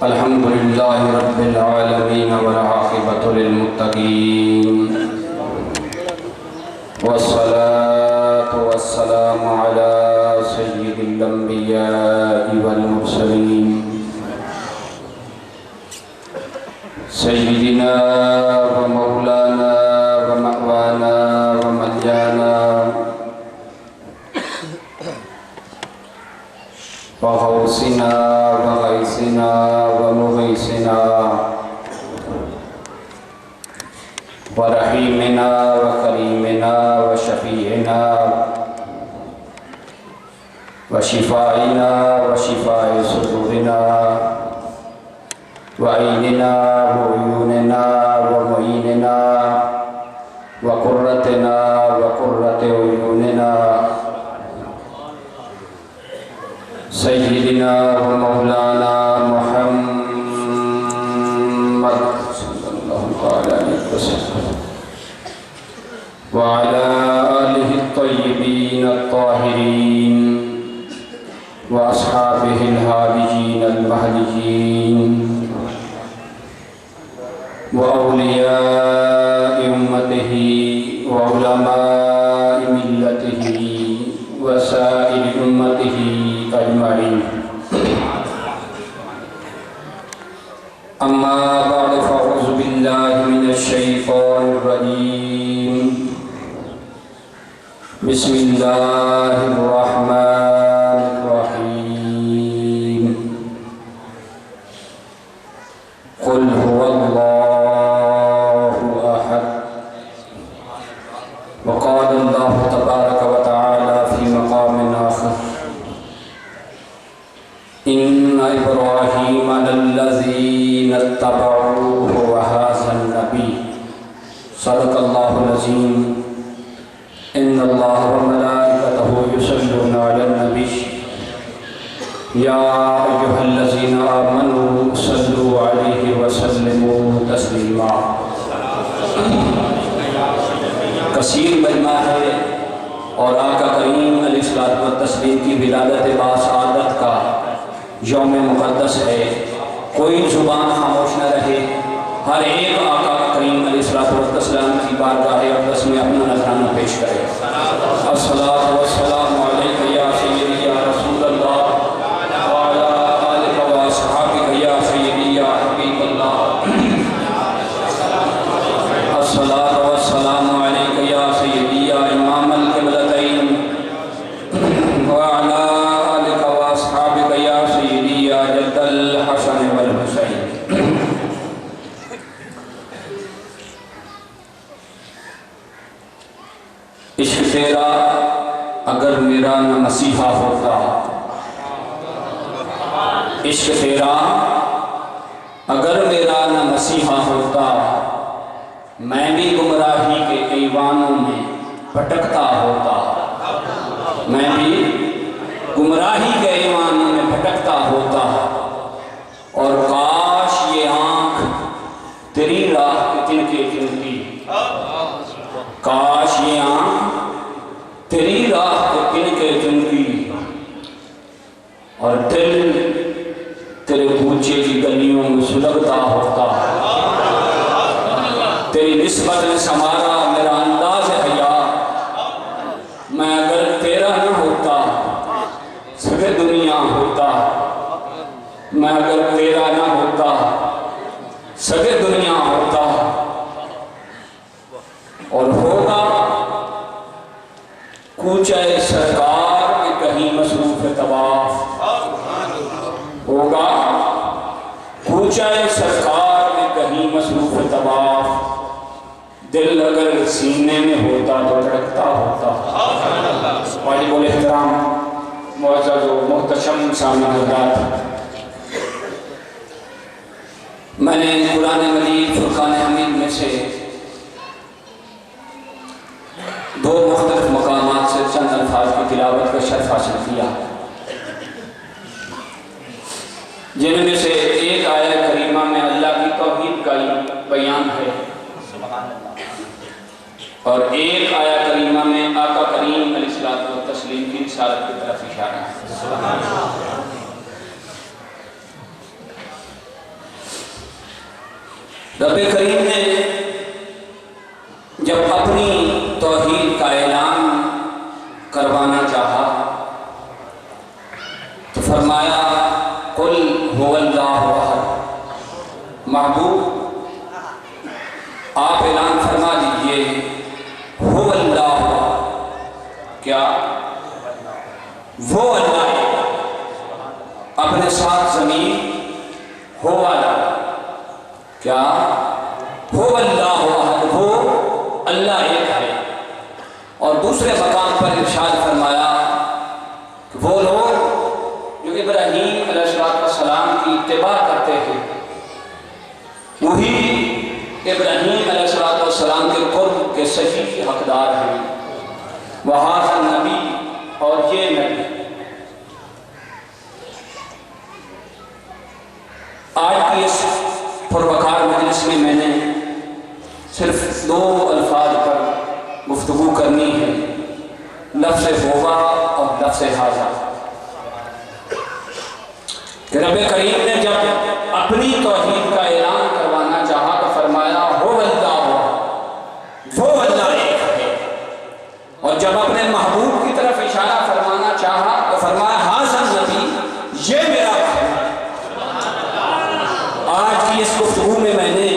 الحمد لله رب العالمين والعاقبة للمتقين والصلاة والسلام على سيد الأنبياء والمرسلين سيدنا ومولانا ومأوانا وملجانا وغوثنا وغيثنا ومغيثنا ورحيمنا وكريمنا وشفيعنا وشفائنا وشفاء صدورنا وعيننا وعيوننا ومعيننا وقرتنا وقرة عيوننا سيدنا ومولانا محمد صلى الله عليه وسلم وعلى آله الطيبين الطاهرين وأصحابه الهاديين المهديين وأولياء أمته وعلماء ملته وسائر أمته أجمعين. أما بعد فأعوذ بالله من الشيطان الرجيم. بسم الله الرحمن الرحيم. قل هو الله أحد. وقال الله تبارك وتعالى في مقام آخر: إن إبراهيم للذين اتبعوه وهذا النبي صدق الله العظيم. إن الله وملائكته يصلون على النبي يا أيها الذين آمنوا صلوا عليه وسلموا تسليما. کثیر مجمع ہے اور آقا کریم علیہ الصلوۃ والتسلیم کی ولادت باسعادت کا یوم مقدس ہے. کوئی زبان خاموش نہ رہے. ہر ایک آقا کریم علیہ الصلوۃ والسلام کی بارگاہ اقدس میں اپنا نذرانہ پیش کرے. الصلاۃ والسلام علیک یا سیدی یا رسول اللہ وعلی آلک و اصحابک یا سیدی یا حبیب اللہ. الصلاۃ والسلام علیک یا سیدی یا امام القبلتین وعلی آلک و اصحابک یا سیدی یا جد الحسن والحسین. عشق تیرا اگر میرا نہ مسیحا ہوتا، عشق تیرا اگر میرا نہ مسیحا ہوتا، میں بھی گمراہی کے ایوانوں میں بھٹکتا ہوتا. میں بھی گمراہی کے ایوانوں میں بھٹکتا ہوتا. اور کاش یہ آنکھ تیری راہ کے تنکے چنتی، کاش یہ آنکھ تیری راہ کے تنکے چنتی، اور دل تیرے کوچے کی گلیوں میں سلگتا ہوتا. تیری نسبت میں سمارا میرا انداز حیا. میں اگر تیرا نہ ہوتا سبھی دنیا ہوتا. میں اگر تیرا نہ ہوتا سبھی دنیا ہوتا. اور ہوگا کوچہ سرکار میں کہیں مصروف طواف. ہوگا کوچہ سرکار میں کہیں مصروف طواف. دل اگر سینے میں ہوتا تو دھڑکتا ہوتا. واجب الاحترام معزز و محتشم سامعین حضرات، میں نے قرآن مجید فرقان حمید میں سے دو مختلف مقامات سے چند الفاظ کی تلاوت کا شرف حاصل کیا، جن میں سے ایک آیت کریمہ میں اللہ کی توحید کا بیان ہے، اور ایک آیت کریمہ میں آقا کریم علیہ الصلوۃ والتسلیم کی رسالت کی طرف اشارہ ہے. رب کریم نے جب اپنی توحید کا اعلان کروانا چاہا تو فرمایا قل هو اللہ احد، محبوب آپ اعلان فرما دیجئے هو اللہ، کیا وہ اللہ، اپنے ساتھ ضمیر ہو والا، کیا ہو اللہ احد، وہ اللہ ایک ہے۔ اور دوسرے مقام پر ارشاد فرمایا کہ وہ لوگ جو ابراہیم علیہ السلام کی اتباع کرتے ہیں وہی ابراہیم علیہ السلام کے قرب کے صحیح حقدار ہیں۔ وہذا نبی، اور یہ نبی۔ آج کی اس پروقار مجلس میں میں نے صرف 2 الفاظ پر گفتگو کرنی ہے، لفظ ہوگا اور لفظ حاضہ۔ کہ رب کریم نے جب اپنی توحید کا اعلان کروانا چاہا تو فرمایا ہو اللہ، وہ اللہ ایک ہے، اور جب اپنے محبوب کی طرف اشارہ فرمانا چاہا تو فرمایا حاضر نبی، یہ میرا ہے۔ آج کی اس گفتگو میں میں نے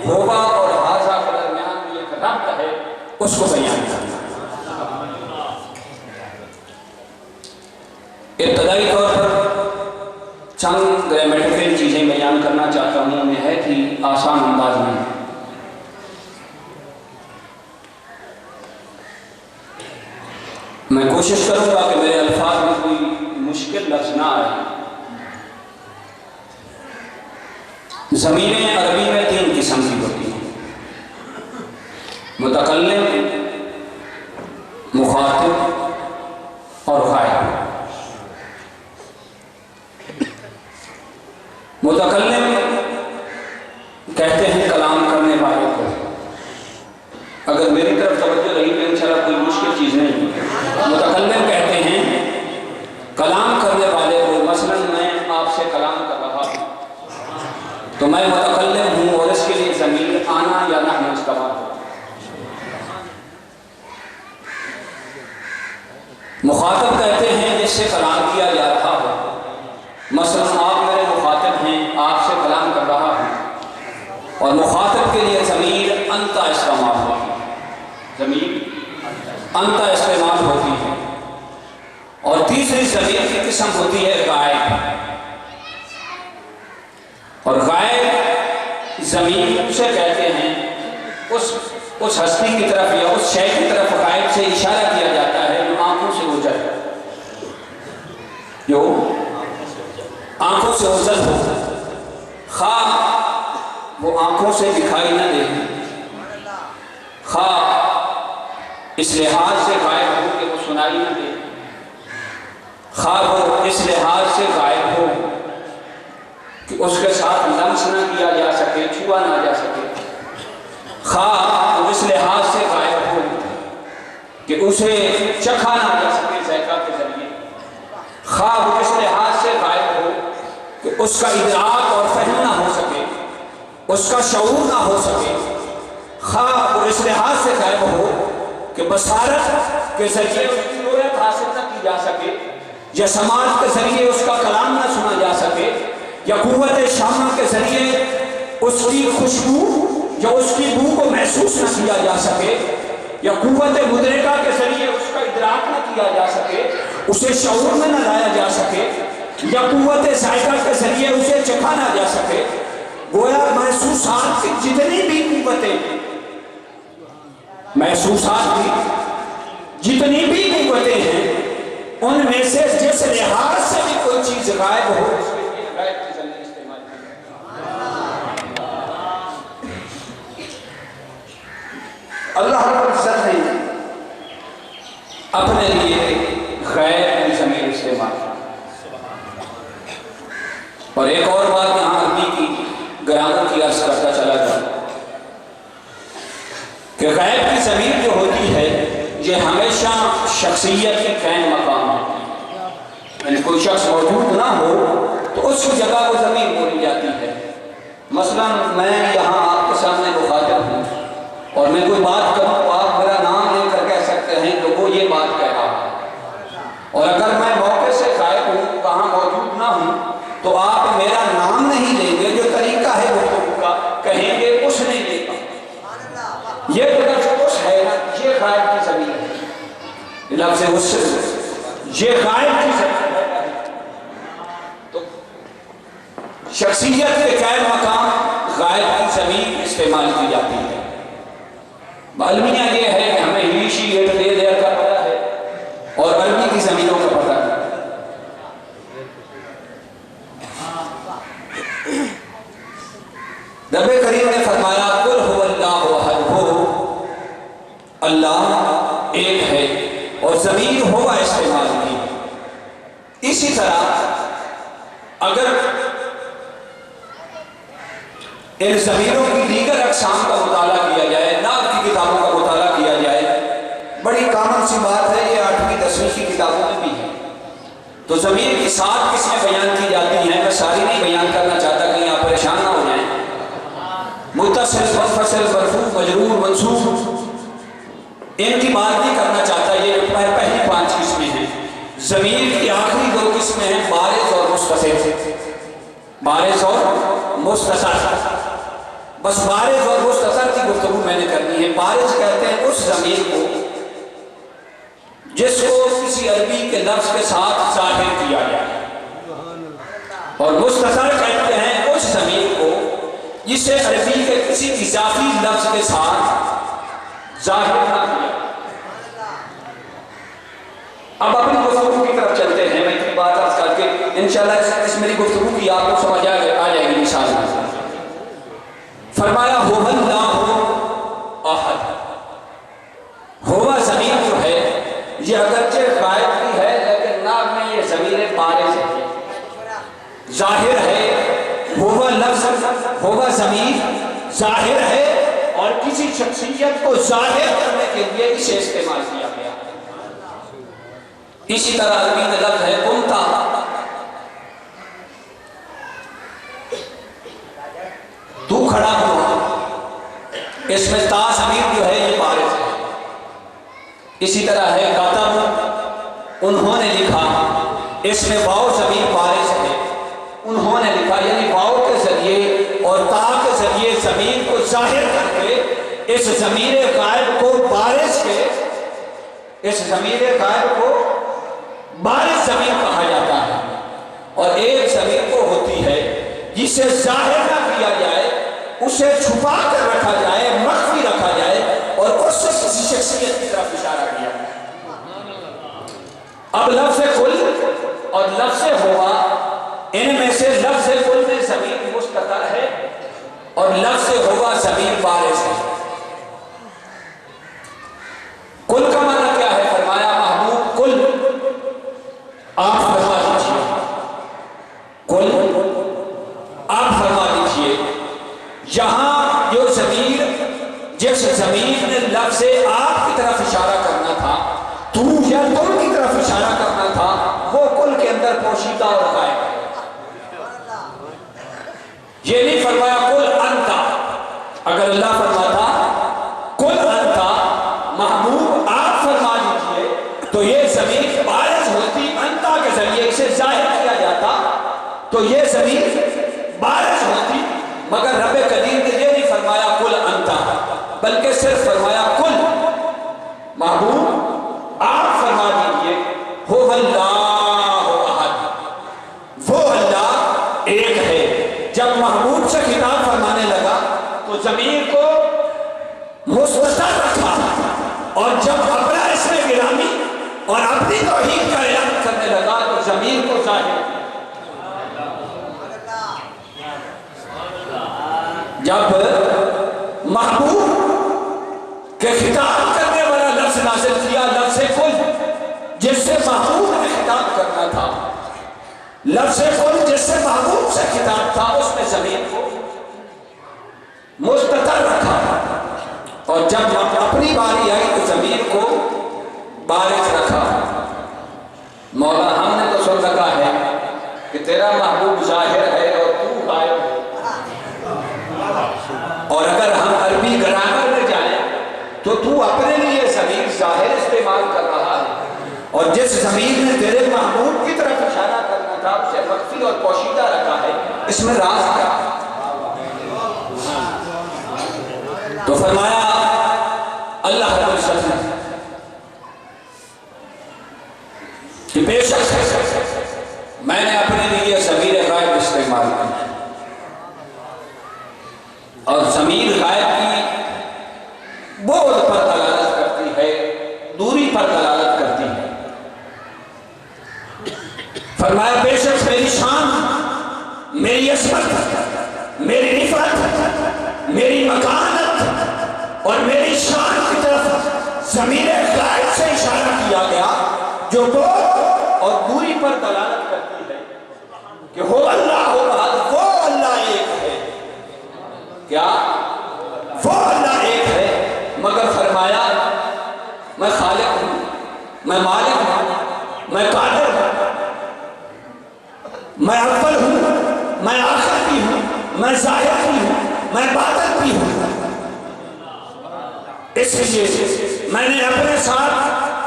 ہوگا اور حاضہ کے درمیان ایک ربط ہے، اس کو بیان کرنا۔ ابتدائی طور پر چند گرامیٹیکل چیزیں بیان کرنا چاہتا ہوں، نہایت ہی آسان انداز میں۔ میں کوشش کروں گا کہ میرے الفاظ میں کوئی مشکل لفظ نہ آئے۔ ضمیریں عربی میں 3 قسم کی ہوتی ہیں: متکلم، مخاطب اور غائب۔ متکلم کہتے ہیں کلام کرنے والے کو، اگر میری طرف توجہ رہی تو انشاءاللہ کوئی مشکل چیز نہیں۔ متکلم کہتے ہیں کلام کرنے والے کو، مثلا میں آپ سے کلام کر رہا ہوں تو میں متکلم ہوں اور اس کے لیے ضمیر آنا یا نحن استعمال ہو۔ مخاطب کہتے ہیں جس سے کلام کیا جا رہا ہو، مثلا آپ میرے مخاطب ہیں، آپ سے کلام کر رہا ہوں اور مخاطب کے لیے ضمیر انت استعمال ہوتی ہے، ضمیر انت استعمال ہوتی ہے۔ اور تیسری ضمیر کی قسم ہوتی ہے غائب، اور غائب ضمیر اسے کہتے ہیں اس ہستی کی طرف یا اس شے کی طرف غائب سے اشارہ کیا جاتا ہے جو آنکھوں سے اوجھل ہے، جو آنکھوں سے اوجھل ہو، خواہ وہ آنکھوں سے دکھائی نہ دے، خواہ اس لحاظ سے غائب ہو کہ وہ سنائی نہ دے، خواہ وہ اس لحاظ سے غائب ہو کہ اس کے ساتھ لمس نہ کیا جا سکے، چھوا نہ جا سکے، خواہ وہ اس لحاظ سے غائب ہو کہ اسے چکھا نہ جا سکے ذائقہ کے ذریعے، خواہ وہ اس لحاظ سے غائب ہو کہ اس کا ادراک اور فہم نہ ہو سکے، اس کا شعور نہ ہو سکے، خواہ وہ اس لحاظ سے غائب ہو کہ بصارت کے ذریعے اس کی رؤیت حاصل نہ کی جا سکے، یا سماعت کے ذریعے اس کا کلام نہ سنا جا سکے، یا قوت شامہ کے ذریعے اس کی خوشبو یا اس کی بو کو محسوس نہ کیا جا سکے، یا قوت مدرکہ کے ذریعے اس کا ادراک نہ کیا جا سکے، اسے شعور میں نہ لایا جا سکے، یا قوت ذائقہ کے ذریعے اسے چکھا نہ جا سکے۔ گویا محسوسات کی جتنی بھی قوتیں، محسوسات کی جتنی بھی قوتیں ہیں، ان میں سے جس لحاظ سے بھی کوئی چیز غائب ہو اس کے لیے غائب کی ضمیر استعمال کی۔ اللہ رب العزت نے اپنے لیے غائب کی ضمیر استعمال کی۔ اور ایک اور بات یہاں عربی کی گرامر کی عرض کرتا چلا جاتا کہ غائب کی ضمیر جو ہوتی ہے یہ ہمیشہ شخصیت کے قائم مقام ہے، یعنی کوئی شخص موجود نہ ہو تو اس کی جگہ کو ضمیر بولی جاتی ہے۔ مثلا میں یہاں آپ کے میں کوئی بات کروں تو آپ میرا نام لے کر کہہ سکتے ہیں کہ وہ یہ بات کہہ رہا ہے، اور اگر میں موقع سے غائب ہوں، کہاں موجود نہ ہوں، تو آپ میرا نام نہیں لیں گے، جو طریقہ ہے گفتگو کا کہیں گے اس نے یہ کہا، یہ تو لفظ اس ہے نا، یہ غائب کی زمین ہے، لفظ اس سے یہ غائب کی زمین ہے، تو شخصیت کے غیر مقام غائب کی زمین استعمال کی جاتی ہے۔ المیہ یہ ہے کہ ہمیں ہیشی ایٹ دے دیا کا پتہ ہے اور عربی کی زمینوں کا پتہ ہے۔ نبی کریم نے فرمایا قل هو اللہ احد، ہو اللہ ایک ہے، اور ضمیر ہوا استعمال کی۔ اسی طرح اگر ان ضمیروں کی دیگر اقسام کا مطالعہ کیا جائے، نحو کی کتابوں کا مطالعہ کیا جائے، بڑی کامن سی بات ہے، یہ 8ویں 10ویں کی کتابوں میں بھی ہے، تو ضمیر کی 7 قسمیں بیان کی جاتی ہیں۔ میں ساری نہیں بیان کرنا چاہتا، کہیں آپ پریشان نہ ہو جائیں۔ متصل، منفصل، مرفوع، مجرور، منصوب، ان کی بات نہیں کرنا چاہتا، یہ پہلی 5 قسمیں ہیں۔ ضمیر کی آخری 2 قسمیں ہیں، بارز اور مستتر، بارز اور مستتر۔ بس بارز اور مستتر کی گفتگو میں نے کرنی ہے۔ بارز کہتے ہیں اس ضمیر کو جس کو کسی عربی کے لفظ کے ساتھ ظاہر کیا جائے، اور مستتر کہتے ہیں اس ضمیر کو جسے عربی کے کسی اضافی لفظ کے ساتھ ظاہر نہ کیا۔ اب اپنی گفتگو کی طرف چلتے ہیں۔ میں اتنی بات عرض کر کے انشاءاللہ اس میری گفتگو کی آپ کو سمجھ آ جائے گی انشاءاللہ۔ فرمایا هو اللہ احد، ہوا ضمیر جو ہے یہ اگرچہ غائب بھی ہے لیکن نام میں یہ ضمیر بارز ہے، ظاہر ہے۔ ہوا لفظ، ہوا ضمیر ظاہر ہے، اور کسی شخصیت کو ظاہر کرنے کے لیے اسے استعمال کیا گیا۔ اسی طرح عربی میں لفظ ہے قمتا، تو کھڑا ہوا، اس میں تا ضمیر جو ہے یہ بارز ہے۔ اسی طرح ہے کاتب، انہوں نے لکھا، اس میں واو ضمیر بارز ہے، انہوں نے لکھا، یعنی واو کے ذریعے اور تا کے ذریعے ضمیر کو ظاہر کر کے اس ضمیر غائب کو بارز کے، اس ضمیر غائب کو بارز ضمیر کہا جاتا ہے۔ اور ایک ضمیر کو ہوتی ہے جسے ظاہر نہ کیا جائے، اسے چھپا کر رکھا جائے، مخفی رکھا جائے، اور اس سے کسی شخصیت کی طرف اشارہ کیا جائے۔ اب لفظ کل اور لفظ ہوا، ان میں سے لفظ کل میں ضمیر مستتر ہے اور لفظ ہوا ضمیر بارز ہے۔ کل کا معنی کیا ہے؟ فرمایا محبوب کل، آپ فرما دیجئے، کل آپ فرما دیجئے۔ یہاں جو ضمیر، جس ضمیر نے لفظ آپ کی طرف اشارہ کرنا تھا، تو یا تم کی طرف اشارہ کرنا تھا، وہ کل کے اندر پوشیدہ اور غائب ہے۔ یہ نہیں فرمایا کل انتا، اگر اللہ فرماتا کل انتا محبوب آپ فرما دیجئے تو یہ ضمیر بارز ہوتی، انتا کے ذریعے اسے ظاہر کیا جاتا تو یہ ضمیر بارز ہوتی، مگر رب کریم نے یہ نہیں فرمایا کل انتا، بلکہ صرف فرمایا کل محبوب آپ فرما دیجئے هو اللہ احد، وہ اللہ ایک ہے۔ جب محبوب سے خطاب فرمانے لگا تو ضمیر کو مستتر رکھا، اور جب اپنا اسم گرامی اور اپنی توحید کا اعلان کرنے لگا تو ضمیر کو ظاہر کیا۔ جب محبوب کے خطاب کرنے والا لفظ نازل کیا، لفظ کل جس سے محبوب نے خطاب کرنا تھا، لفظ کل جس سے محبوب سے خطاب تھا، اس میں ضمیر کو مستتر رکھا، اور جب اپنی باری آئی تو ضمیر کو بارز رکھا۔ مولا ہم نے تو سن رکھا ہے کہ تیرا محبوب ظاہر ہے اور تو غائب ہے، اور اگر ہم عربی گرامر میں جائیں اس میں راز کیا؟ تو فرمایا اللہ رب العزت نے کہ بے شک میں نے اپنے لیے ضمیر غائب استعمال کی، اور ضمیر غائب کی بعد پر دلالت کرتی ہے، دوری پر دلالت کرتی ہے۔ فرمایا بے شک میری شان، میری عظمت، میری رفعت، میری مکانت اور میری شان کی طرف ضمیر غائب سے اشارہ کیا گیا جو بعد اور دوری پر دلالت کرتی ہے کہ ہو اللہ احد، وہ اللہ ایک ہے۔ کیا؟ وہ اللہ ایک ہے، مگر فرمایا میں خالق ہوں، میں مالک ہوں، میں قادر ہوں، میں اول ہوں، میں آخر بھی ہوں، میں ظاہر بھی ہوں، میں باطن بھی ہوں۔ اس لیے میں نے اپنے ساتھ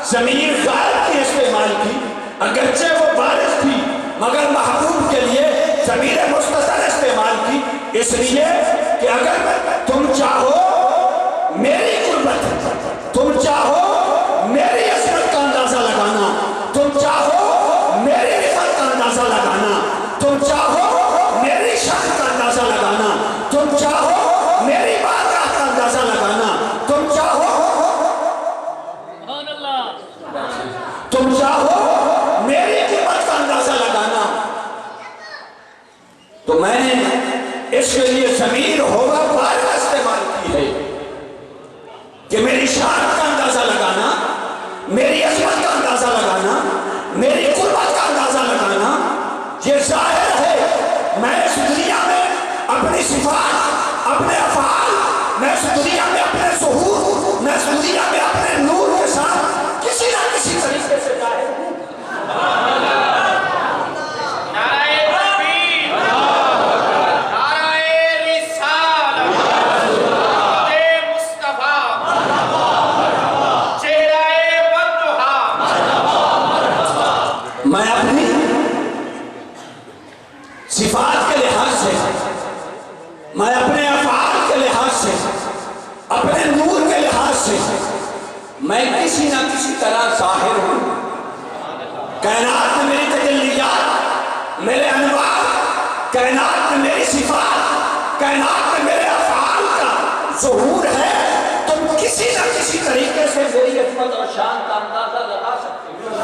ضمیر غائب کی استعمال کی، اگرچہ وہ بارش تھی مگر محبوب کے لیے ضمیر مستتر استعمال کی، اس لیے کہ اگر تم چاہو میری قربت، تم چاہو میری عظمت کا اندازہ لگانا، تم چاہو میری رفعت کا اندازہ لگانا، تم چاہو میری شان کا اندازہ لگانا، تم چاہو میری بارگاہ کا اندازہ لگانا، تم چاہو میری قیمت کا اندازہ لگانا، تو میں نے اس کے لیے ضمیر ہوگا بارگاہ استعمال کی ہے کہ میری شان کا اندازہ لگانا، میری عظمت کا اندازہ لگانا، میری قربت کا اندازہ لگانا، یہ ظاہر ہے۔ میں اس دنیا میں اپنی صفات، اپنے افعال، میں اس دنیا میں اپنے ظہور، میں اس دنیا میں اپنے نور کے ساتھ کسی نہ کسی طریقے سے ظاہر ہوں۔ میں اپنی صفات کے لحاظ سے، میں اپنے افعال کے لحاظ سے، اپنے نور کے لحاظ سے میں کسی نہ کسی طرح ظاہر ہوں۔ کائنات میں میری تجلیات، میرے انوار، کائنات میں میری صفات، کائنات میں میرے افعال کا ظہور ہے۔ تم کسی نہ کسی طریقے سے میری عظمت اور شان کا اندازہ لگا سکتے ہو،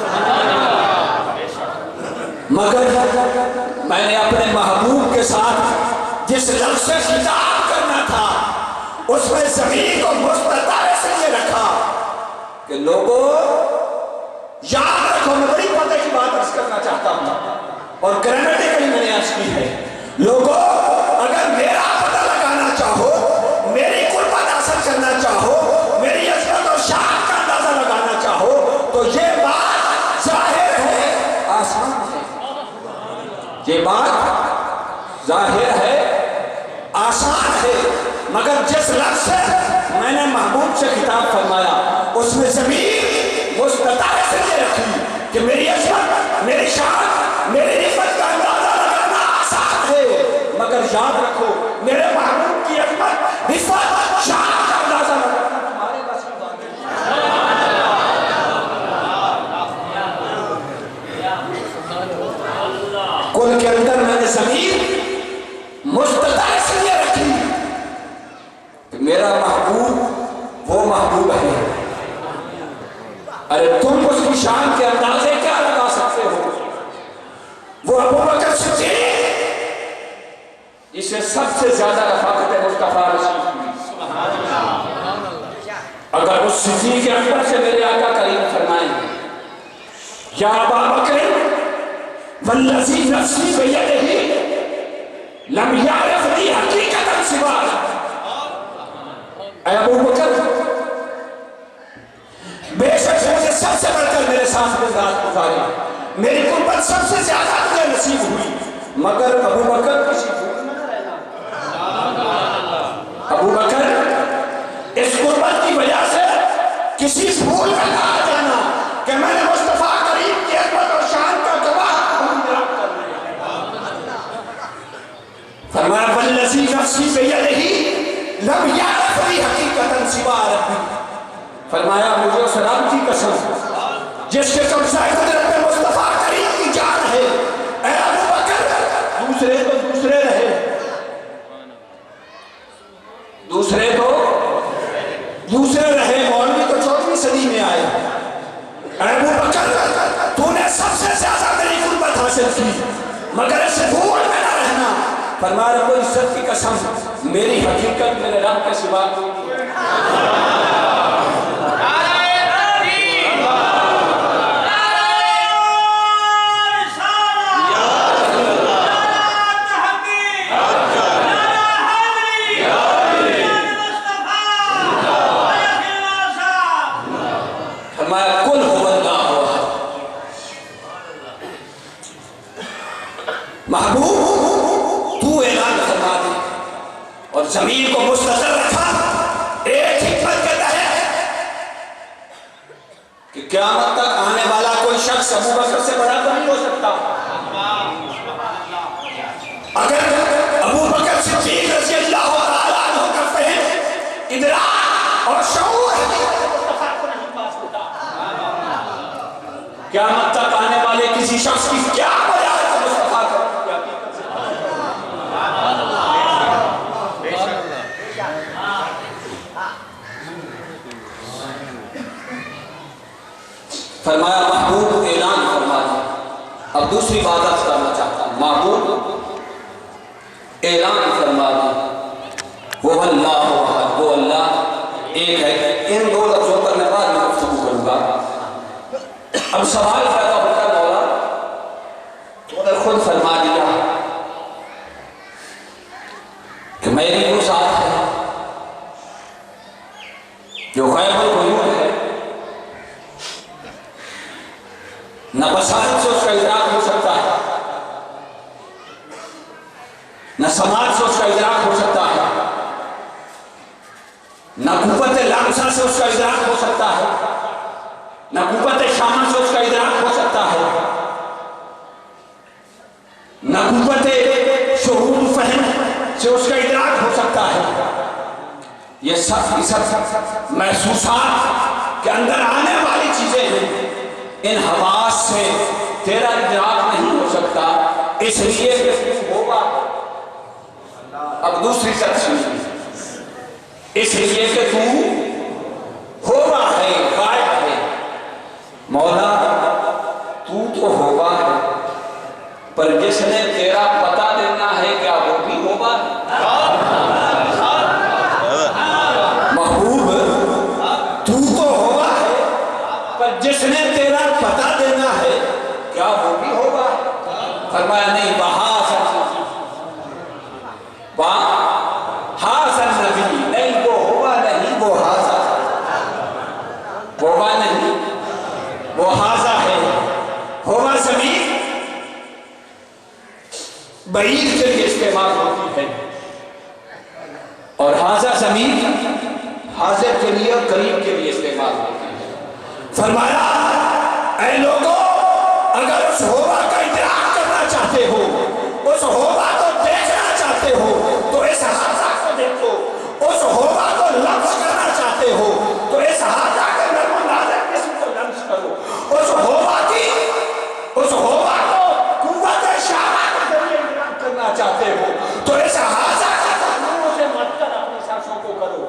مگر میں نے اپنے محبوب کے ساتھ جس لفظ سے خطاب کرنا تھا اس میں ضمیر کو مستتر اس لیے رکھا کہ لوگوں یاد رکھو، میں بڑی پتہ کی بات عرض کرنا چاہتا ہوں اور گرامیٹیکلی میں نے عرض کی ہے، لوگوں اگر میرا پتہ لگانا چاہو، میری قربت حاصل کرنا چاہو، میری عظمت اور شان کا اندازہ لگانا چاہو تو یہ بات ظاہر ہے، آسان ہے۔ یہ بات ظاہر ہے، آسان ہے، مگر جس لفظ سے میں نے محبوب سے خطاب فرمایا اس میں ضمیر مستتر اس لیے رکھی کہ میری عظمت، میری شان، میری رفعت کا اندازہ لگانا آسان ہے، مگر یاد رکھو میرے محبوب کی عظمت، رفعت، شان کا اندازہ لگانا تمہارے بس کی بات ہے۔ کل کے اندر میں نے ضمیر مستتر اس لیے رکھی کہ میرا محبوب وہ محبوب ہے۔ ارے تم اس کی شان کے اندازے کیا لگا سکتے ہو؟ وہ ابو بکر صدیق جسے سب سے زیادہ رفاقت مصطفیٰ رسول ہوئی، اگر اس صدیق اکبر سے میرے آقا کریم فرمائیں یا ابا بکر والذی نفسی بیدہ لم یعرف لی حقیقتا سواک، اے ابو بکر بے شک مجھے سب سے بڑھ کر میرے ساتھ میں رات گزاری، میری قربت سب سے زیادہ مجھے نصیب ہوئی، مگر ابو بکر کسی بھول میں نہ رہنا۔ ابو بکر اس قربت کی وجہ سے کسی بھول میں نہ آ جانا کہ میں نے مصطفیٰ کریم کی عظمت اور شان کا گواہ فرمایا والذی نفسی بیدہ لم یعرف لی حقیقتا سوا ربی، فرمایا مجھے اس رب کی قسم جس کے قبضہ قدرت مصطفیٰ کریم کی جان ہے، اے ابو بکر دوسرے تو دوسرے رہے، دوسرے تو دوسرے رہے، مولوی تو 14ویں صدی میں آئے، اے ابو بکر تو نے سب سے زیادہ میری قربت حاصل کی مگر اس سے بھول میں نہ رہنا۔ فرمایا رب العزت کی قسم میری حقیقت میرے رب کے سوا کوئی نہیں۔ محبوب تو اعلان فرما دے اور زمین کو مستقر رکھا ایک حکمت کے تحت کہ قیامت تک آنے والا کوئی شخص ابو بکر سے بڑا تو نہیں ہو سکتا۔ اگر ابو بکر صدیق رضی اللہ تعالیٰ عنہ کا فہم ادراک اور شعور قیامت تک آنے والے کسی شخص کی کیا بجائے فرمایا محبوب اعلان فرما دے۔ اب دوسری بات عرض کرنا چاہتا ہوں، محبوب اعلان فرما دے وہ اللہ احد، وہ اللہ ایک ہے۔ ان دو لفظوں پر میں بعد میں گفتگو کروں گا۔ اب سوال پیدا ہوتا ہے مولا تو نے خود فرما دیا کہ میری وہ ذات ہے جو غیب الغیوب ہے، نہ بصارت سے اس کا ادراک ہو سکتا ہے، نہ سماعت سے اس کا ادراک ہو سکتا ہے، نہ قوت لمسہ سے اس کا ادراک ہو سکتا ہے، نہ قوت شامہ سے اس کا ادراک ہو سکتا ہے، نہ قوت شعور فہم سے اس کا ادراک ہو سکتا ہے۔ یہ سب محسوسات کے اندر آنے والی چیزیں ہیں، ان حواس سے تیرا ادراک نہیں ہو سکتا، اس لیے کہ تو ہوگا۔ اب دوسری تفصیل، اس لیے کہ تو ہوگا ہے، غائب ہے۔ مولا تو ہوگا ہے پر جس نے تیرا پتہ دینا ہے کیا وہ بھی ہوگا ہے؟ محبوب تو ہوگا ہے پر جس نے تیرا پتہ دینا ہے کیا وہ بھی ہوگا؟ فرمایا نہیں، حاضر نبی نہیں، وہ ہوگا نہیں، وہ حاضر ہوگا نہیں، وہ حاضر ہے۔ ہوگا زمین بعید کے لیے استعمال ہوتی ہے اور حاضر زمین حاضر کے لیے اور قریب کے لیے استعمال ہوتی ہے۔ فرمایا اے لوگوں اگر اس ہوگا کا ادراک کرنا چاہتے ہو، اس ہوگا کو دیکھنا چاہتے ہو تو اس حاضر کو دیکھو، اس ہوگا کو لمس کرنا چاہتے ہو تو اس حاضر کے نرم و نازک جسم کو لمس کرو، اس ہوگا کی اس ہوگا کو قوت شامہ کے ذریعے ادراک کرنا چاہتے ہو تو اس حاضر کا تعلق سے مت کر اپنی سانسوں کو کرو،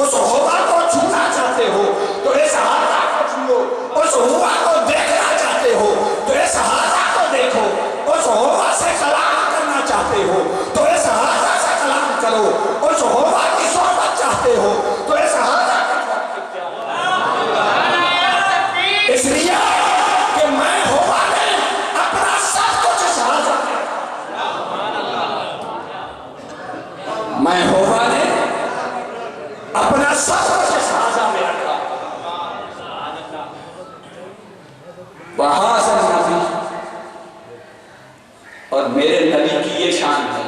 اس ہوگا کو چھونا چاہتے ہو تو اس حاضر کو چھو، اس ہوگا کو دیکھنا چاہتے ہو تو اس حاضر کو دیکھو، اس ہوگا سے کلام کرنا چاہتے ہو تو اس حاضر سے کلام کرو، اس ہوگا کی صحبت چاہتے ہو تو اس حاضر کا صحبت چاہتے ہو۔ اس لیے کہ میں ہوگا نے اپنا سب کچھ اس حاضر میں میں ہوگا نے اپنا سب کچھ اس حاضر میں رکھا۔ وحاضر نبی اور میرے نبی کی یہ شان ہے۔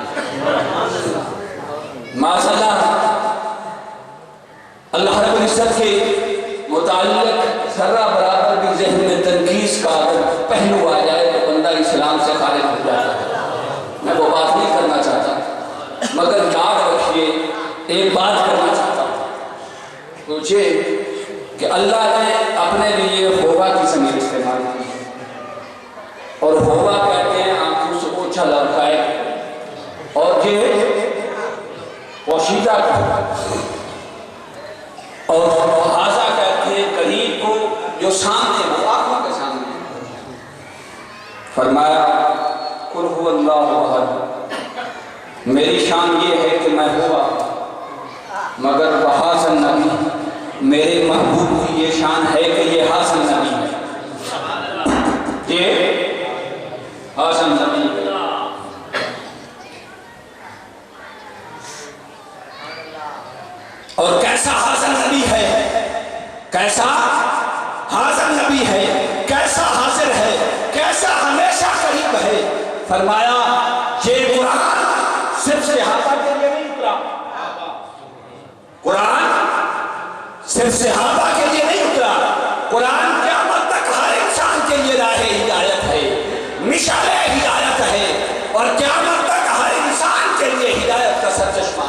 ماشاءاللہ اللہ رب العزت کے متعلق ذرہ برابر بھی ذہن میں تنقیص کا اگر پہلو آ جائے تو بندہ اسلام سے خارج ہو جاتا ہے۔ میں وہ بات نہیں کرنا چاہتا ایک بات کرنا چاہتا ہوں. پوچھے کہ اللہ نے اپنے لیے ہوبا کی ضمیر استعمال کی اور ہوبا کہتے ہیں آنکھوں سے اوچھا لڑکا ہے اور یہ پوشیدہ اور حاضہ کہتے ہیں قریب کو جو سامنے ہو آنکھوں کے سامنے. فرمایا قل هو اللہ احد، میری شان یہ ہے کہ میں ہوا، مگر وحاظ النبی، میرے محبوب کی یہ شان ہے کہ یہ حاضر نبی ہے، یہ حاضر نبی ہے. اور کیسا حاضر نبی ہے، کیسا حاضر نبی ہے، کیسا حاضر ہے، کیسا ہمیشہ قریب ہے. فرمایا یہ قرآن صرف صحابہ کے لیے نہیں اترا، قرآن صرف صحابہ کے لیے نہیں اترا، قرآن قیامت تک ہر انسان کے لیے راہ ہدایت ہے، مشعل ہدایت ہے، اور قیامت تک ہر انسان کے لیے ہدایت کا سرچشمہ.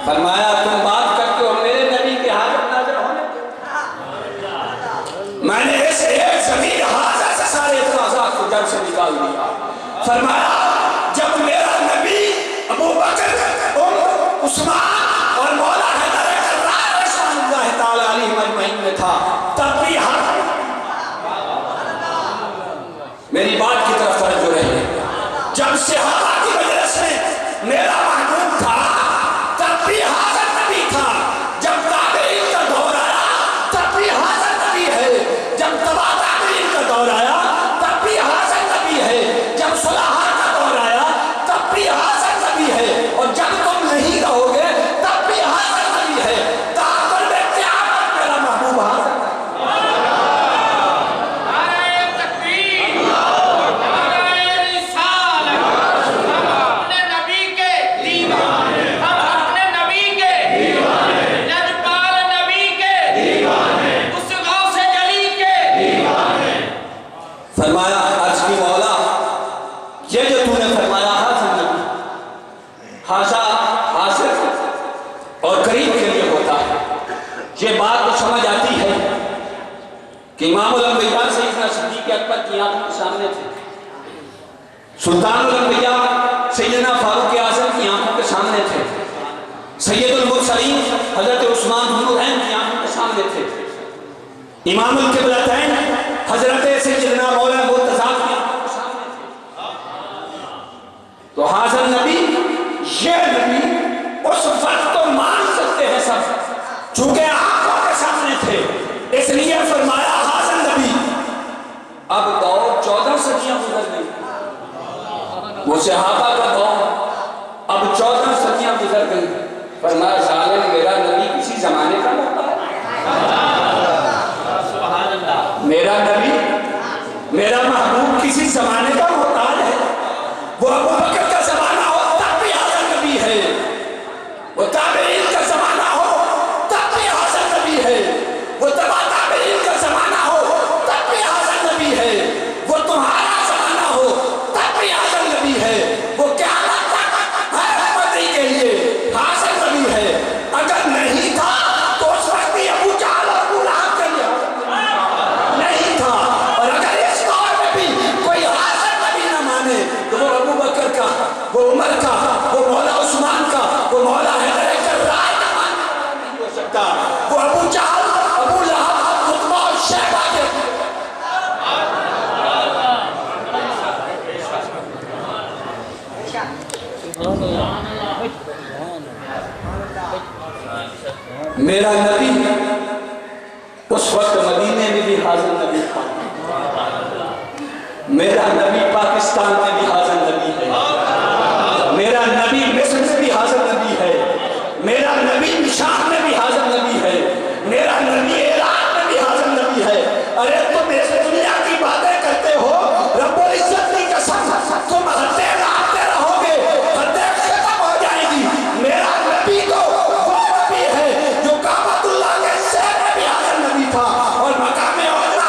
فرمایا تم بات کرتے ہو میرے نبی کے حاضر ناظر ہونے کی، میں نے اس ایک ضمیر حاضر سے سارے اعتراضات کو جڑ سے نکال دیا. فرمایا جب میرا نبی ابو بکر، عثمان اور مولا حیدر کرار رضوان اللہ تعالی علیہ اجمعین میں تھا، تب بھی میری بات کی طرف توجہ رہے. جب صحابہ کی مجلس میں میرا محبوب تھا تب بھی حاضر نبی تھا، جب تابعین کا دور آیا تب بھی حاضر نبی ہے، جب تبع تابعین کا دور آیا تب بھی حاضر نبی ہے، جب صلحاء کا دور آیا تب بھی حاضر نبی ہے، اور جب تم نہیں رہو گے تب بھی حاضر نبی ہے. تاخر میں قیامت میرا محبوب حاضر ہے. فرمایا عرض کی مولا یہ جو تو نے فرمایا حاضر نبی، حاضر اور قریب کے لیے ہوتا ہے، یہ بات تو سمجھ آتی ہے کہ امام الانبیاء سیدنا صدیق اکبر کی آنکھوں کے سامنے تھے، سلطان الانبیاء سیدنا فاروق اعظم کی آنکھوں کے سامنے تھے، سید المرسلین حضرت عثمان بن عفان کی آنکھوں کے سامنے تھے، امام القبلتین حضرت سیدنا مولا مرتضیٰ کی آنکھوں کے سامنے تھے. تو حاضر نبی، یہ نبی اس وقت تو مان سکتے ہیں سب، چونکہ آنکھوں کے سامنے تھے، اس لیے فرمایا حاضر نبی. اب دور 14 صدیاں گزر گئی، وہ صحابہ کا دور اب 14 صدیاں گزر گئی. فرمایا ظالم میرا نبی کسی زمانے کا ہوتا ہے؟ میرا نبی، میرا محبوب کسی زمانے کا محتاج ہے؟ وہ ابو بکر کا زمانہ ہو تب بھی حاضر نبی ہے، وہ تابعین کا زمانہ ہو تب بھی حاضر نبی ہے، وہ تبع تابعین کا زمانہ ہو تب بھی حاضر نبی ہے، وہ تمہارا زمانہ ہو تب بھی حاضر نبی ہے، وہ قیامت تک ہر امتی کے لیے حاضر نبی ہے. اگر نہیں تھا تو اس وقت بھی ابو جہل اور ابو لہب کے لیے نہیں تھا، اور اگر اس دور میں بھی کوئی حاضر نبی نہ مانے تو وہ ابو بکر کا، وہ عمر کا، وہ مولا عثمان کا، وہ مولا حیدر کرار کا ماننے والا نہیں ہو سکتا. وہ ابو جہل، ابو لہب، عتبہ اور شیبہ کے میرا نبی اس وقت مدینے میں بھی حاضر نبی تھا، میرا نبی پاکستان میں بھی حاضر نبی ہے، میرا نبی مصر میں بھی حاضر نبی ہے، میرا نبی شام میں بھی حاضر نبی ہے، میرا نبی عراق میں بھی حاضر نبی ہے. ارے تم اس دنیا کی باتیں کرتے ہو، رب العزت کی قسم تم حدیں لاتے رہو گے، حدیں ختم ہو جائے گی. میرا نبی تو وہ نبی ہے جو کعبۃ اللہ کے شہر میں بھی حاضر نبی تھا اور مقام اولا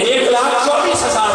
1,24,000।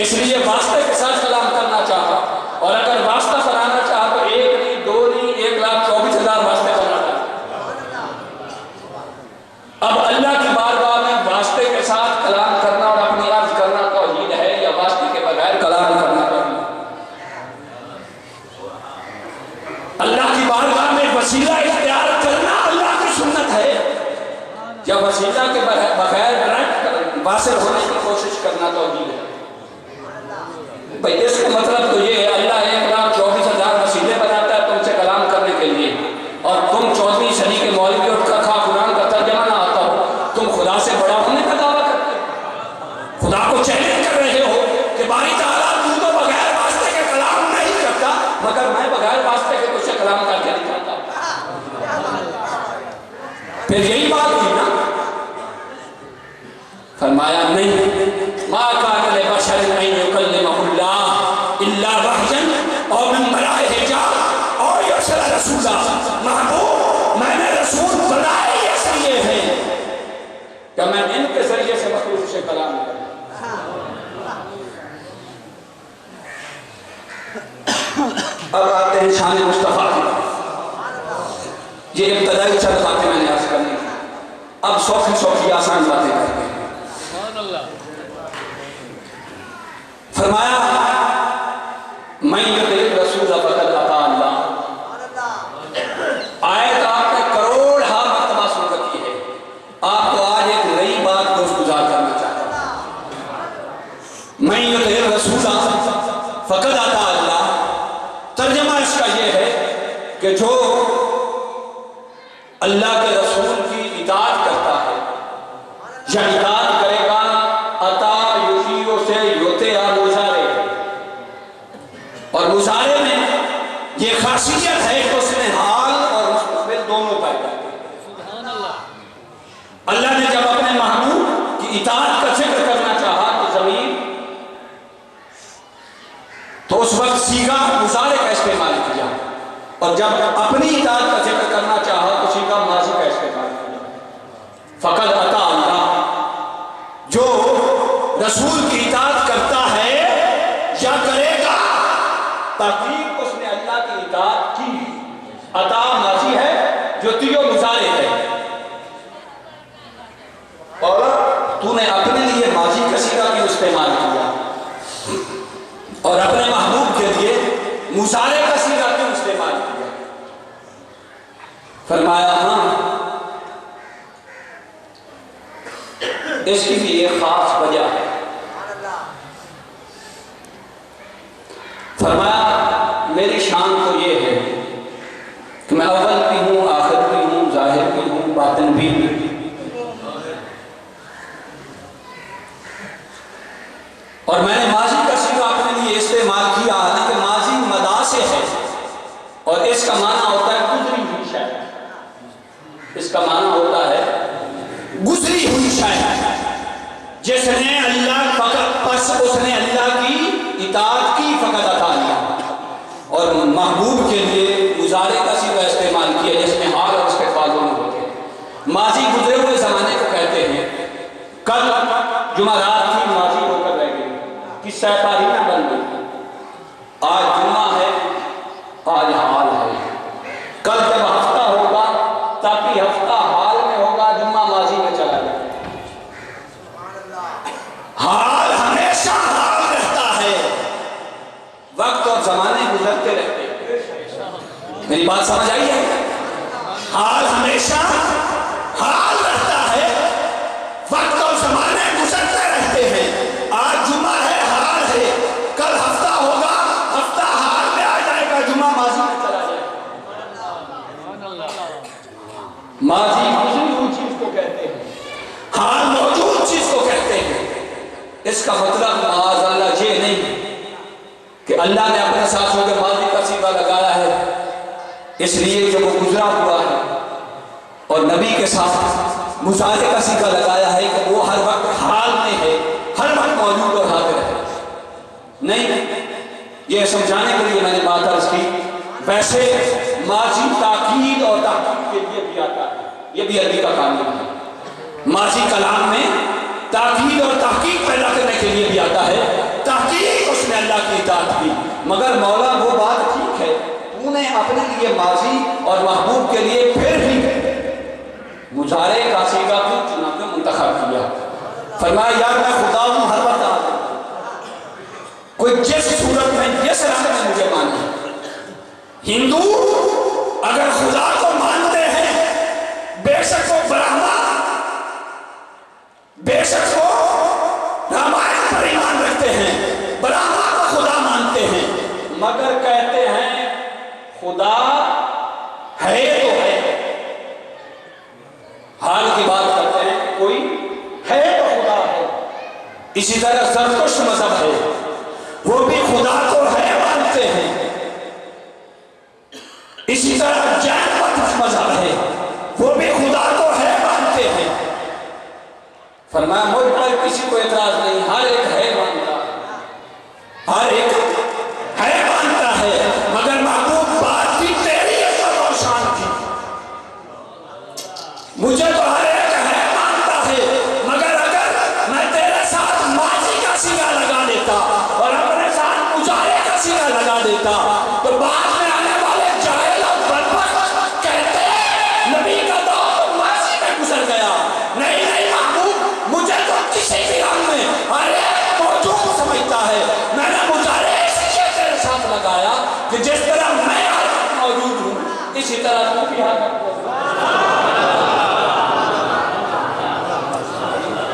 اس لیے واسطے کے ساتھ کلام کرنا چاہا، اور اگر واسطہ بنانا چاہا تو 1 نہیں 2 نہیں 1,24,000 واسطے بنا چاہا۔ اب اللہ کی بارگاہ میں واسطے کے ساتھ کلام کرنا اور اپنی عرض کرنا توحید ہے، یا واسطے کے بغیر کلام کرنا توحید؟ اللہ کی بارگاہ میں وسیلہ اختیار کرنا اللہ کی سنت ہے، یا وسیلہ کے بغیر ڈائریکٹ واصل ہونے کی کوشش کرنا توحید ہے؟ بھئی اس کا مطلب تو یہ ہے اللہ 1,24,000 وسیلے بناتا ہے تم سے کلام کرنے کے لیے، اور تم 14ویں صدی کے مولوی اٹھ کر قرآن کا ترجمہ نہ آتا ہو، تم خدا سے بڑا ہونے کا دعویٰ کرتے ہو، خدا کو چیلنج کر رہے ہو کہ باری تعالیٰ تو بغیر واسطے کے کلام نہیں کرتا، مگر میں بغیر واسطے کے تجھ سے کلام کر کے دکھاتا ہوں۔ پھر یہی بات ہوئی نا، فرمایا نہیں، ما کان لبشر ان یکلمہ اللہ الا وحیا او من وراء حجاب او یرسل رسولا۔ محبوب میں نے رسول بنائے اس لیے ہیں کہ میں ان کے ذریعے سے مخلوق سے کلام کروں۔ اب آتے ہیں شان مصطفیٰ کی بات۔ یہ ابتدائی چند باتیں میں نے عرض کرنی، اب سوکھی آسان باتیں کرتے ہیں۔ فرمایا میں یطیع رسول فقد اطاع اللہ۔ آیت آپ نے کروڑ ہا مرتبہ سن رکھی ہے، آپ کو آج ایک نئی بات گوش گزار کرنا چاہتا ہوں۔ میں یطیع رسول فقد اطاع اللہ، ترجمہ اس کا یہ ہے کہ جو اللہ کے رسول کی اطاعت کرتا ہے یا اطاعت کرے گا، عطا یطیع سے یطیع مضارع، اور مضارع میں یہ خاصیت ہے کہ اس میں حال اور مستقبل دونوں پیدا ہے۔ اللہ نے جب اپنے محبوب کی اطاعت کا ذکر کرنا چاہا تو زمین تو اس وقت صیغہ مضارع کا استعمال کیا، اور جب اپنی اطاعت کا ذکر کرنا چاہا تو صیغہ ماضی کا استعمال کیا۔ فقد اطاع اللہ، جو رسول کی اطاعت کرتا ہے یا کرے گا، تحقیق اس نے اللہ کی اطاعت کی۔ اطاع ماضی ہے، جو تیو مضارع ہے، اور تو نے اپنے لیے ماضی کا صیغہ کیوں استعمال کیا، اور اپنے محبوب کے لیے مضارع کا صیغہ کیوں استعمال کیا؟ فرمایا ہاں، اس کی بھی ایک خاص وجہ ہے۔ فرمایا میری شان تو یہ ہے کہ میں اول بھی ہوں، آخر بھی ہوں، ظاہر بھی ہوں، باطن بھی ہوں۔ اور میں نے ماضی کا صیغہ اپنے لیے استعمال کیا، حالانکہ ماضی مدا سے ہے، اور اس کا معنی ہوتا ہے گزری ہوئی شے، اس کا معنی ہوتا ہے گزری ہوئی شے۔ جس نے اللہ پس اس نے اللہ کی اطاعت کی فقط اطاع اللہ، اور محبوب کے لیے مضارع کا صیغہ استعمال کیا جس میں حال اور استقبال دونوں ہوتے ہیں۔ ماضی گزرے ہوئے زمانے کو کہتے ہیں، کل جمعرات کی ماضی ہو کر رہ گئی، قصہ پاری نہ بن گئی، آج جمعہ ہے، آج حال ہے، کل جب ہفتہ ہوگا تاکہ ہفتہ حال میں ہوگا، جمعہ ماضی میں چلا جائے۔ حال ہمیشہ حال رہتا ہے، وقت اور زمانے گزرتے رہتے ہیں۔ میری بات سمجھ آئی ہے؟ حال ہمیشہ حال رہتا ہے، وقت اور زمانے گزرتے رہتے ہیں۔ آج جمعہ ہے، حال ہے، کل ہفتہ ہوگا، ہفتہ حال میں آ جائے گا، جمعہ ماضی میں چلا جائے گا۔ ماضی گزری ہوئی چیز کو کہتے ہیں، حال موجود چیز کو کہتے ہیں۔ اس کا مطلب معاذ اللہ یہ نہیں کہ اللہ نے اپنے ساتھ جو ماضی کا صیغہ لگایا ہے اس لیے جو وہ گزرا ہوا ہے، اور نبی کے ساتھ مضارع کا صیغہ لگایا ہے کہ وہ ہر وقت حال میں ہے، ہر وقت موجود اور حاضر ہے۔ نہیں، یہ سمجھانے کے لیے میں نے بات عرض کی۔ ویسے ماضی تاکید اور تحقیق کے لیے بھی آتا ہے، یہ بھی عربی کا قانون ہے۔ ماضی کلام میں تاکید اور تحقیق پیدا کرنے کے لیے بھی آتا ہے۔ تحقیق اللہ کی اطاعت کی، مگر مولا وہ بات ٹھیک ہے، تو نے اپنے لیے ماضی اور محبوب کے لیے پھر بھی مضارع کا صیغہ کیوں چنا کے منتخب کیا؟ فرمایا یار میں خدا ہوں، ہر وقت حاضر ہوں، کوئی جس صورت میں جس رنگ میں مجھے مانے۔ ہندو اگر خدا کو مانتے ہیں، بے شک وہ برہما، بے شک وہ رامائن پر ایمان رکھتے ہیں، برہما کو خدا مانتے ہیں، مگر کہتے ہیں خدا ہے تو ہے، حال کی بات کرتے ہیں کہ کوئی ہے تو خدا ہے۔ اسی طرح زرتشت مذہب ہے، وہ بھی خدا کو ہے مانتے ہیں۔ اسی طرح جین مذہب ہے، وہ بھی خدا کو ہے مانتے ہیں۔ فرمایا مجھ پر کسی کو اعتراض نہیں، ہر ایک ہے مانتا ہے، ہر ایک ہے مانتا ہے، مگر محبوب بات بھی تیری عزت اور شان کی، مجھے تو ہر ایک ہے مانتا ہے، مگر اگر میں تیرے ساتھ ماضی کا صیغہ لگا دیتا اور اپنے ساتھ مضارع کا صیغہ لگا دیتا تو بعد میں آنے والے جاہل اور بدبخت کہتے نبی کا دور تو ماضی میں گزر گیا۔ نہیں نہیں محبوب، مجھے تو کسی بھی رنگ میں ہر ایک موجود سمجھتا ہے، میں نے مضارع اس لیے تیرے ساتھ لگایا کہ جس طرح میں ہر وقت موجود ہوں اسی طرح تو بھی ہر وقت موجود،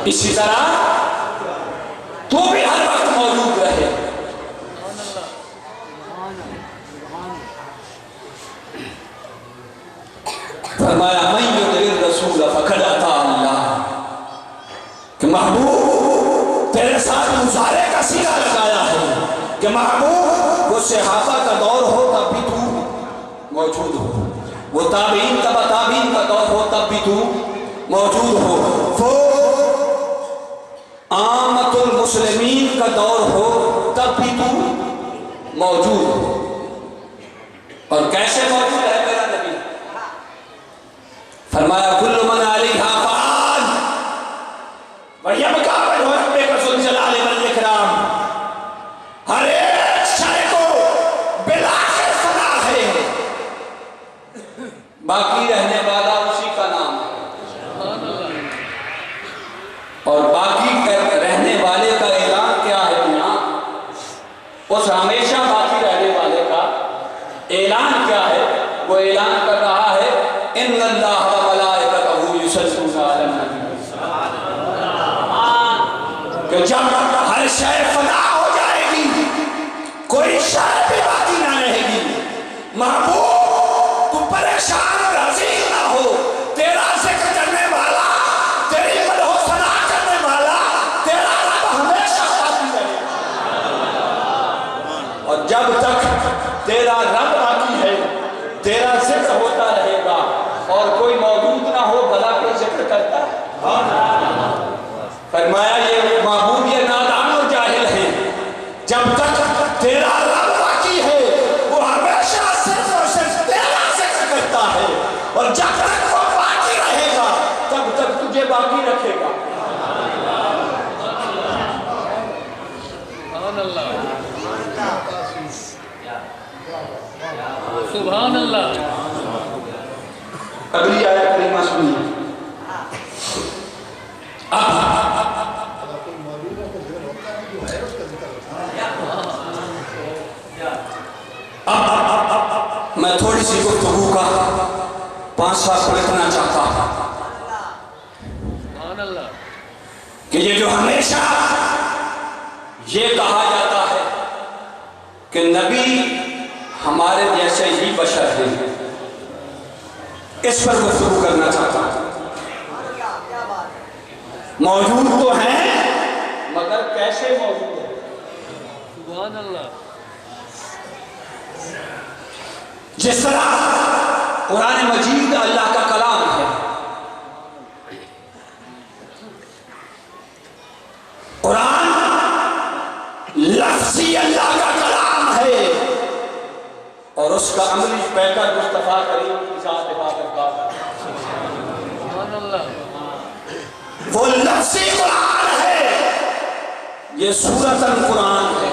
اسی طرح تو بھی ہر وقت موجود رہے۔ فرمایا من یطع الرسول فقد اطاع اللہ، کہ محبوب تیرے ساتھ مضارع کا صیغہ لگایا ہے کہ محبوب وہ صحابہ کا دور ہو تب بھی تو موجود ہو، وہ تابعین تبع تابعین کا دور ہو تب بھی تو موجود ہو، وہ عامت المسلمین کا دور ہو تب بھی تو موجود ہو۔ اور کیسے موجود ہے میرا نبی؟ فرمایا کل من علیہا فان ویبقی وجہ ربک ذو الجلال والاکرام، ہر ایک شے کو بالآخر فنا ہے، باقی رہنے والا اسی کا نام ہے، اور باقی رہنے والے کا اعلان کیا ہے میاں؟ اس ہمیشہ باقی رہنے والے کا اعلان کیا ہے؟ وہ اعلان کر رہا ہے ان اللہ وملائکتہ یصلون علی النبی، کہ جب ہر شے فنا ہو جائے گی کوئی شے بھی باقی نہ رہے گی، محبوب تو پریشان اور حزین نہ ہو، تیرا ذکر کرنے والا، تیری مدح و ثنا کرنے والا تیرا رب ہمیشہ باقی رہے گا، اور جب تک تیرا رب باقی ہے تیرا ذکر ہوتا رہے گا، اور کوئی موجود نہ ہو بھلا کوئی ذکر کرتا ہے؟ فرمایا یہ محبوب یہ نادان اور جاہل ہیں، جب تک تیرا رب باقی ہے وہ ہمیشہ صرف اور صرف تیرا ذکر کرتا ہے، اور جب تک وہ باقی رہے گا تب تک تجھے باقی رکھے گا۔ سبحان اللہ۔ اگلی آیت کریمہ سنیے، میں تھوڑی سی گفتگو کا 5 سال پلٹنا چاہتا ہوں سبحان اللہ۔ کہ یہ جو ہمیشہ یہ کہا جاتا ہے کہ نبی ہمارے جیسے ہی بشر ہیں، اس پر گفتگو کرنا چاہتا ہوں۔ موجود تو ہیں مگر کیسے موجود ہیں؟ سبحان اللہ۔ جس طرح قرآن مجید اللہ کا کلام ہے، قرآن لفظی اللہ کا کلام ہے، اور اس کا عملی پیکر مصطفیٰ کریم کی ذات پاک کا، سبحان اللہ۔ وہ لفظی قرآن ہے، یہ سورۃ القرآن ہے،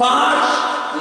5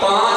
5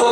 2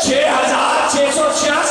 6666